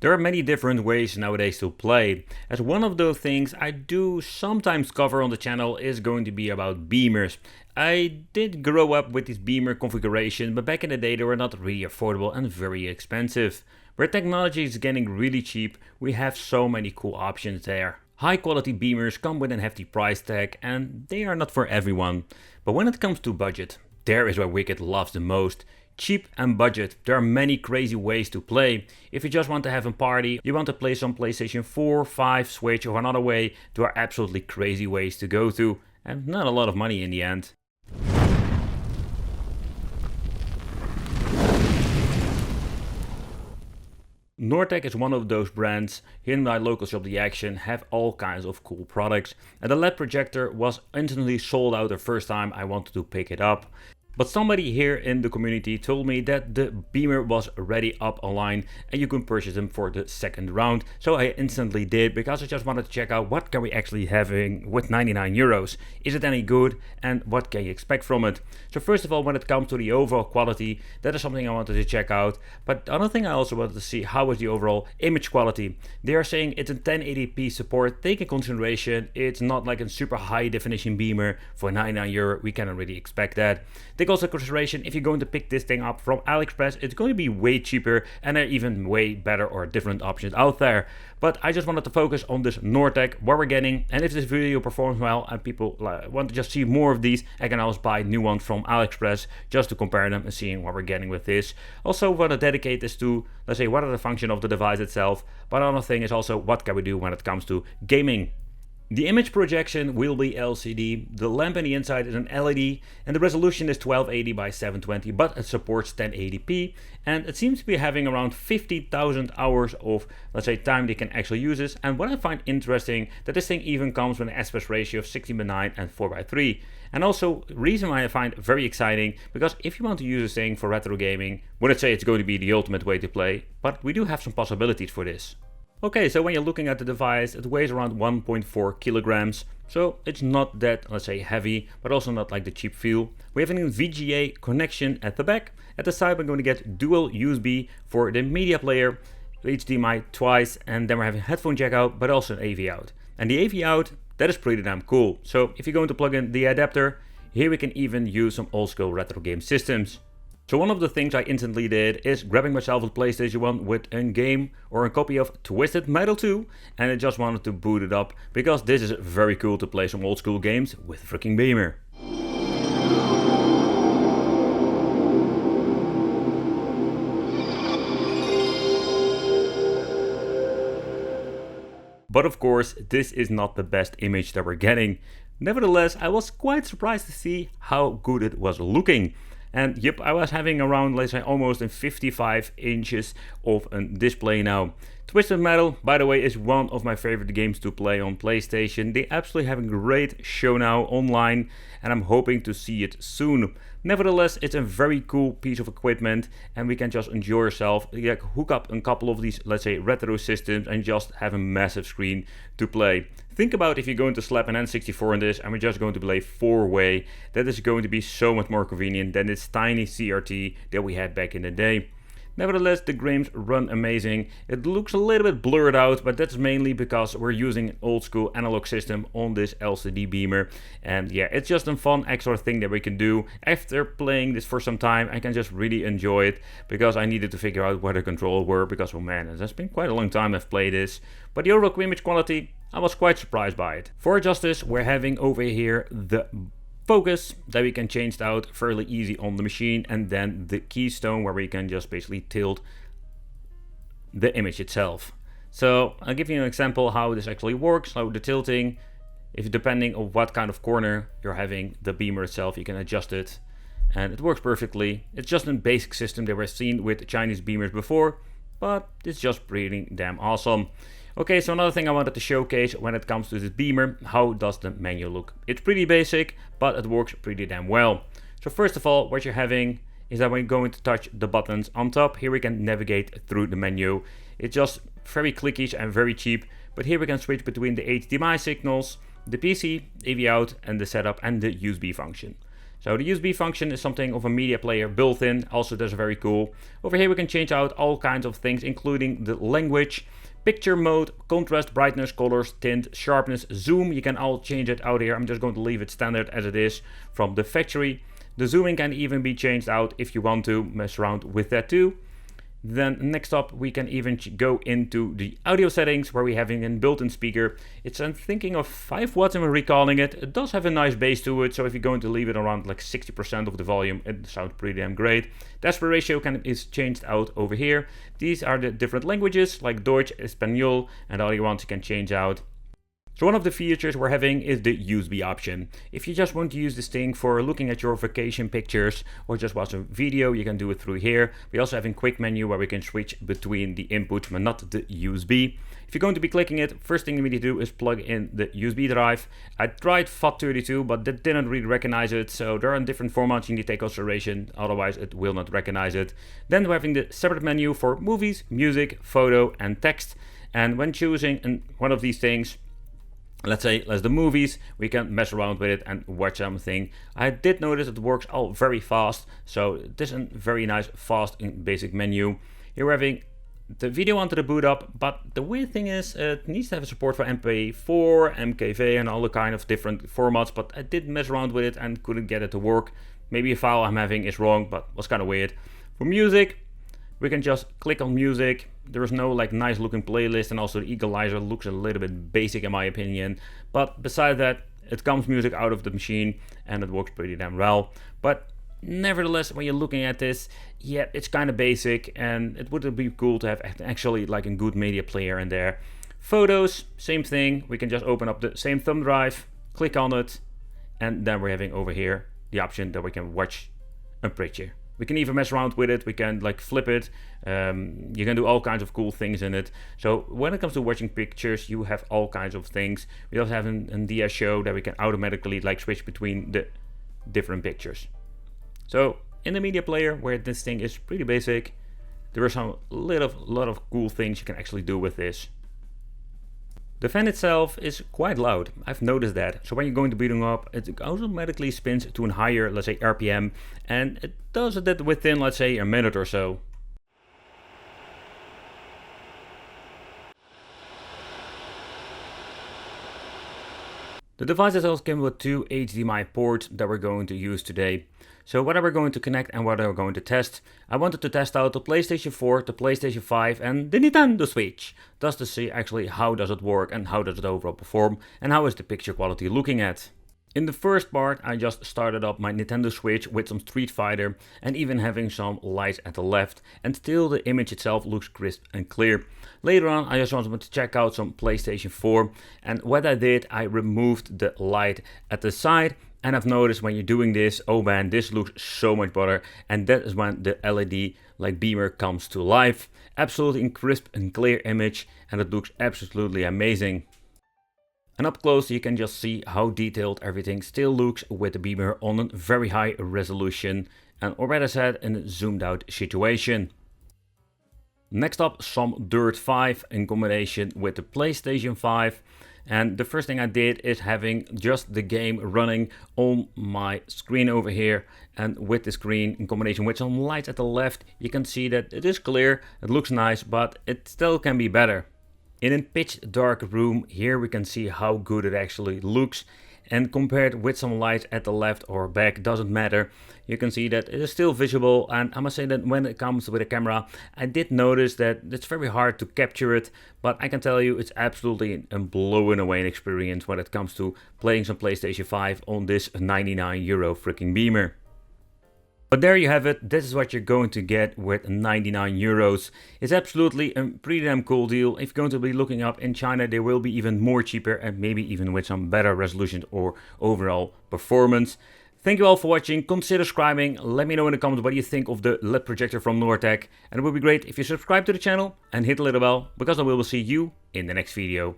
There are many different ways nowadays to play, as one of those things I do sometimes cover on the channel is going to be about beamers. I did grow up with this beamer configuration, but back in the day they were not really affordable and very expensive. Where technology is getting really cheap, we have so many cool options there. High quality beamers come with a hefty price tag and they are not for everyone. But when it comes to budget, there is where Wicked loves the most. Cheap and budget. There are many crazy ways to play. If you just want to have a party, you want to play some PlayStation 4, 5, Switch or another way, there are absolutely crazy ways to go to. And not a lot of money in the end. Nor-Tec is one of those brands. Here in my local shop The Action have all kinds of cool products. And the LED projector was instantly sold out the first time I wanted to pick it up. But somebody here in the community told me that the beamer was already up online and you can purchase them for the second round. So I instantly did because I just wanted to check out what can we actually having with 99 euros. Is it any good and what can you expect from it? So first of all, when it comes to the overall quality, that is something I wanted to check out. But the other thing I also wanted to see, how is the overall image quality? They are saying it's a 1080p support. Take in consideration it's not like a super high definition beamer. For 99 euro we cannot really expect that. Take also consideration, if you're going to pick this thing up from AliExpress, it's going to be way cheaper and there are even way better or different options out there. But I just wanted to focus on this Nor-Tec, what we're getting, and if this video performs well and people want to just see more of these, I can always buy new ones from AliExpress just to compare them and seeing what we're getting with this. Also want to dedicate this to, let's say, what are the functions of the device itself, but another thing is also what can we do when it comes to gaming. The image projection will be LCD, the lamp in the inside is an LED, and the resolution is 1280 by 720, but it supports 1080p, and it seems to be having around 50,000 hours of, let's say, time they can actually use this. And what I find interesting, that this thing even comes with an aspect ratio of 16:9 and 4:3. And also, reason why I find very exciting, because if you want to use this thing for retro gaming, wouldn't say it's going to be the ultimate way to play, but we do have some possibilities for this. Okay, so when you're looking at the device, it weighs around 1.4 kilograms. So it's not that, let's say, heavy, but also not like the cheap feel. We have a VGA connection at the back. At the side, we're going to get dual USB for the media player, HDMI twice, and then we're having headphone jack out, but also an AV out. And the AV out, that is pretty damn cool. So if you're going to plug in the adapter, here we can even use some old school retro game systems. So one of the things I instantly did is grabbing myself a PlayStation 1 with a game or a copy of Twisted Metal 2, and I just wanted to boot it up because this is very cool to play some old school games with a freaking beamer. But of course, this is not the best image that we're getting. Nevertheless, I was quite surprised to see how good it was looking. And yep, I was having around, let's say, almost 55 inches of a display now. Twisted Metal, by the way, is one of my favorite games to play on PlayStation. They absolutely have a great show now online, and I'm hoping to see it soon. Nevertheless, it's a very cool piece of equipment, and we can just enjoy yourself. You hook up a couple of these, let's say, retro systems, and just have a massive screen to play. Think about if you're going to slap an N64 in this and we're just going to play 4-way, that is going to be so much more convenient than this tiny CRT that we had back in the day. Nevertheless, the games run amazing. It looks a little bit blurred out, but that's mainly because we're using an old school analog system on this LCD beamer. And yeah, it's just a fun extra thing that we can do. After playing this for some time, I can just really enjoy it because I needed to figure out where the controls were because, oh man, it has been quite a long time I've played this. But the overall image quality, I was quite surprised by it. For justice, we're having over here the focus that we can change out fairly easy on the machine, and then the keystone where we can just basically tilt the image itself. So I'll give you an example how this actually works. So the tilting, if depending on what kind of corner you're having the beamer itself, you can adjust it and it works perfectly. It's just a basic system that we've seen with Chinese beamers before, but it's just pretty damn awesome. Okay, so another thing I wanted to showcase when it comes to this beamer, how does the menu look? It's pretty basic, but it works pretty damn well. So first of all, what you're having is that we're going to touch the buttons on top. Here we can navigate through the menu. It's just very clickish and very cheap, but here we can switch between the HDMI signals, the PC, AV out, and the setup and the USB function. So the USB function is something of a media player built in, also that's very cool. Over here we can change out all kinds of things, including the language, picture mode, contrast, brightness, colors, tint, sharpness, zoom. You can all change it out here. I'm just going to leave it standard as it is from the factory. The zooming can even be changed out if you want to mess around with that too. Then next up we can even go into the audio settings where we're having a built-in speaker. It's I'm thinking of 5 watts and we're recalling it. It does have a nice bass to it, so if you're going to leave it around like 60% of the volume, it sounds pretty damn great. The aspect ratio is changed out over here. These are the different languages like Deutsch, Espanol, and all you want you can change out. So one of the features we're having is the USB option. If you just want to use this thing for looking at your vacation pictures or just watch a video, you can do it through here. We also have a quick menu where we can switch between the inputs but not the USB. If you're going to be clicking it, first thing you need to do is plug in the USB drive. I tried FAT32 but that didn't really recognize it, so there are different formats you need to take consideration, otherwise it will not recognize it. Then we're having the separate menu for movies, music, photo and text, and when choosing one of these things, let's say the movies, we can mess around with it and watch something. I did notice it works all very fast, so this is a very nice fast and basic menu. Here we're having the video onto the boot up, but the weird thing is it needs to have support for MP4, MKV and all the kind of different formats, but I did mess around with it and couldn't get it to work. Maybe a file I'm having is wrong, but was kind of weird. For music, we can just click on music. There is no like nice looking playlist, and also the equalizer looks a little bit basic in my opinion. But besides that, it comes music out of the machine and it works pretty damn well. But nevertheless, when you're looking at this, yeah, it's kind of basic, and it would be cool to have actually like a good media player in there. Photos, same thing. We can just open up the same thumb drive, click on it, and then we're having over here the option that we can watch a picture. We can even mess around with it, we can like flip it, you can do all kinds of cool things in it. So when it comes to watching pictures, you have all kinds of things. We also have a dia show that we can automatically like switch between the different pictures. So in the media player, where this thing is pretty basic, there are some lot of cool things you can actually do with this. The fan itself is quite loud, I've noticed that. So when you're going to booting up, it automatically spins to a higher, let's say RPM, and it does that within, let's say, a minute or so. The device itself came with 2 HDMI ports that we're going to use today. So what are we going to connect and what are we going to test? I wanted to test out the PlayStation 4, the PlayStation 5 and the Nintendo Switch. Just to see actually how does it work and how does it overall perform and how is the picture quality looking at. In the first part, I just started up my Nintendo Switch with some Street Fighter and even having some lights at the left, and still the image itself looks crisp and clear. Later on, I just wanted to check out some PlayStation 4, and what I did, I removed the light at the side, and I've noticed when you're doing this, oh man, this looks so much better, and that is when the LED like beamer comes to life. Absolutely crisp and clear image, and it looks absolutely amazing. And up close you can just see how detailed everything still looks with the beamer on a very high resolution, and or better said, in a zoomed out situation. Next up, some Dirt 5 in combination with the PlayStation 5. And the first thing I did is having just the game running on my screen over here, and with the screen in combination with some lights at the left, you can see that it is clear, it looks nice, but it still can be better. In a pitch dark room, here we can see how good it actually looks, and compared with some lights at the left or back, doesn't matter, you can see that it is still visible. And I must say that when it comes with a camera, I did notice that it's very hard to capture it, but I can tell you it's absolutely a blowing away experience when it comes to playing some PlayStation 5 on this €99 freaking beamer. But there you have it, this is what you're going to get with €99. It's absolutely a pretty damn cool deal. If you're going to be looking up in China, they will be even more cheaper and maybe even with some better resolution or overall performance. Thank you all for watching, consider subscribing, let me know in the comments what you think of the LED projector from Nor-Tec, and it would be great if you subscribe to the channel and hit the little bell, because I will see you in the next video.